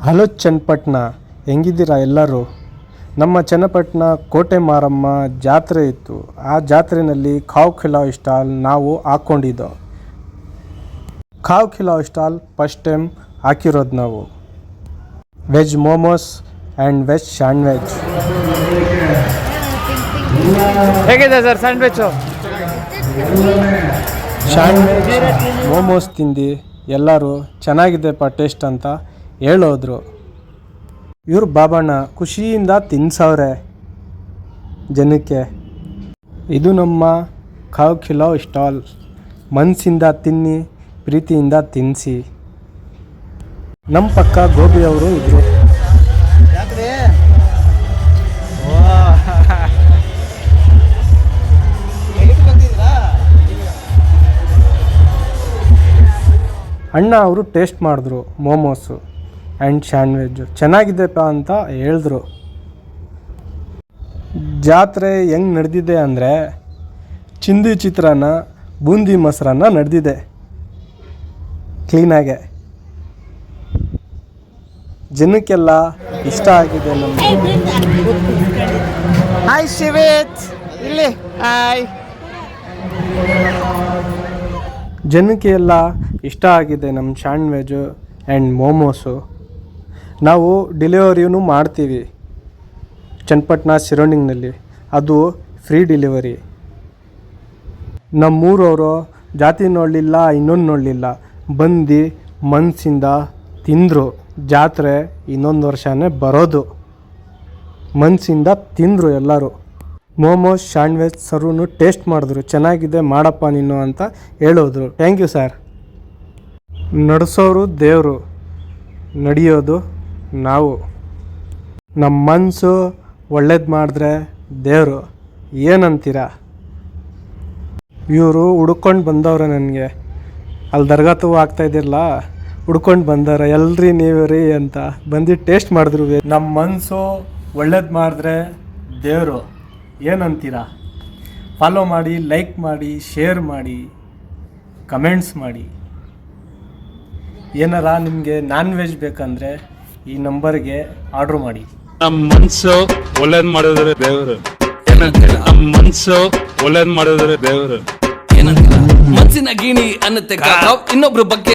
Hello Channapatna, ಹೆಂಗಿದ್ದೀರಾ ಎಲ್ಲರೂ? ನಮ್ಮ ಚನ್ನಪಟ್ಟಣ ಕೋಟೆ ಮಾರಮ್ಮ ಜಾತ್ರೆ ಇತ್ತು. ಆ ಜಾತ್ರೆಯಲ್ಲಿ ಖಾವ್ ಖಿಲಾವ್ ಸ್ಟಾಲ್ ನಾವು ಹಾಕ್ಕೊಂಡಿದ್ದೋ. ಖಾವ್ ಖಿಲಾವ್ ಸ್ಟಾಲ್ ಫಸ್ಟ್ ಟೈಮ್ ಹಾಕಿರೋದು ನಾವು. Veg momos and veg sandwich. ಹೇಗಿದೆ ಸರ್ ಸ್ಯಾಂಡ್ವಿಚ್ಚು? ಸ್ಯಾಂಡ್ವಿಚ್ ಮೋಮೋಸ್ ತಿಂದು ಎಲ್ಲರೂ ಚೆನ್ನಾಗಿದೆಪ್ಪ ಟೇಸ್ಟ್ ಅಂತ ಹೇಳೋದ್ರು. ಇವ್ರು ಬಾಬಣ್ಣ ಖುಷಿಯಿಂದ ತಿನ್ಸವ್ರೆ ಜನಕ್ಕೆ. ಇದು ನಮ್ಮ ಖಾವ್ ಖಿಲಾವ್ ಸ್ಟಾಲ್. ಮನಸ್ಸಿಂದ ತಿನ್ನಿ, ಪ್ರೀತಿಯಿಂದ ತಿನ್ನಿಸಿ. ನಮ್ಮ ಪಕ್ಕ ಗೋಬಿ ಅವರು ಇದ್ರು. ಅಣ್ಣ ಅವರು ಟೇಸ್ಟ್ ಮಾಡಿದ್ರು ಮೋಮೋಸು ಆ್ಯಂಡ್ ಸ್ಯಾಂಡ್ವಿಚ್ಚು. ಚೆನ್ನಾಗಿದೆಪ್ಪ ಅಂತ ಹೇಳಿದ್ರು. ಜಾತ್ರೆ ಹೆಂಗೆ ನಡೆದಿದೆ ಅಂದರೆ ಚಿಂದಿ ಚಿತ್ರಾನ್ನ, ಬೂಂದಿ ಮೊಸರನ್ನ ನಡೆದಿದೆ ಕ್ಲೀನಾಗೆ. ಜನಕ್ಕೆಲ್ಲ ಇಷ್ಟ ಆಗಿದೆ. ಹಾಯ್ ಶಿವೇತ್, ಇಲ್ಲಿ ಹಾಯ್. ಜನಕ್ಕೆ ಎಲ್ಲ ಇಷ್ಟ ಆಗಿದೆ ನಮ್ಮ ಸ್ಯಾಂಡ್ವಿಚ್ಚು ಆ್ಯಂಡ್ ಮೋಮೋಸು. ನಾವು ಡೆಲಿವರಿನೂ ಮಾಡ್ತೀವಿ ಚನ್ನಪಟ್ಟಣ ಸರೌಂಡಿಂಗ್ನಲ್ಲಿ. ಅದು ಫ್ರೀ ಡೆಲಿವರಿ. ನಮ್ಮೂರವರು ಜಾತಿ ನೋಡಲಿಲ್ಲ, ಇನ್ನೊಂದು ನೋಡಲಿಲ್ಲ, ಬಂದು ಮನಸ್ಸಿಂದ ತಿಂದರು. ಜಾತ್ರೆ ಇನ್ನೊಂದು ವರ್ಷವೇ ಬರೋದು. ಮನಸ್ಸಿಂದ ತಿಂದರು ಎಲ್ಲರೂ. ಮೋಮೋಸ್ ಸ್ಯಾಂಡ್ವಿಚ್ ಸರ್ವನು ಟೇಸ್ಟ್ ಮಾಡಿದ್ರು. ಚೆನ್ನಾಗಿದೆ ಮಾಡಪ್ಪ ನೀನು ಅಂತ ಹೇಳೋದ್ರು. Thank you sir. ನಡೆಸೋರು ದೇವರು, ನಡೆಯೋದು ನಾವು. ನಮ್ಮ ಮನಸ್ಸು ಒಳ್ಳೇದು ಮಾಡಿದ್ರೆ ದೇವರು. ಏನಂತೀರ? ಇವರು ಹುಡ್ಕೊಂಡು ಬಂದವ್ರೆ ನನಗೆ. ಅಲ್ಲಿ ದರ್ಗಾತು ಆಗ್ತಾಯಿದ್ದಿರಲ್ಲ, ಹುಡ್ಕೊಂಡು ಬಂದವ್ರೆ. ಎಲ್ರಿ ನೀವು ರೀ ಅಂತ ಬಂದು ಟೇಸ್ಟ್ ಮಾಡಿದ್ರು. ನಮ್ಮ ಮನಸ್ಸು ಒಳ್ಳೇದು ಮಾಡಿದ್ರೆ ದೇವರು. ಏನಂತೀರ? ಫಾಲೋ ಮಾಡಿ, ಲೈಕ್ ಮಾಡಿ, ಶೇರ್ ಮಾಡಿ, ಕಮೆಂಟ್ಸ್ ಮಾಡಿ. ಏನಾರ ನಿಮಗೆ ನಾನ್ ವೆಜ್ ಬೇಕಂದರೆ ಈ ನಂಬರ್ಗೆ ಆರ್ಡ್ರ್ ಮಾಡಿ. ನಮ್ಮ ಮನಸ್ಸು ಒಳ್ಳೇದು ಮಾಡಿದ್ರೆ ದೇವರು. ಏನಂತೀರ? ನಮ್ಮ ಮನಸ್ಸು ಒಳ್ಳೇದು ಮಾಡಿದ್ರೆ ದೇವರು. ಏನಂತೀರ? ಮನಸ್ಸಿನ ಗೀಣಿ ಅನ್ನತ್ತೆ ಇನ್ನೊಬ್ರು ಬಗ್ಗೆ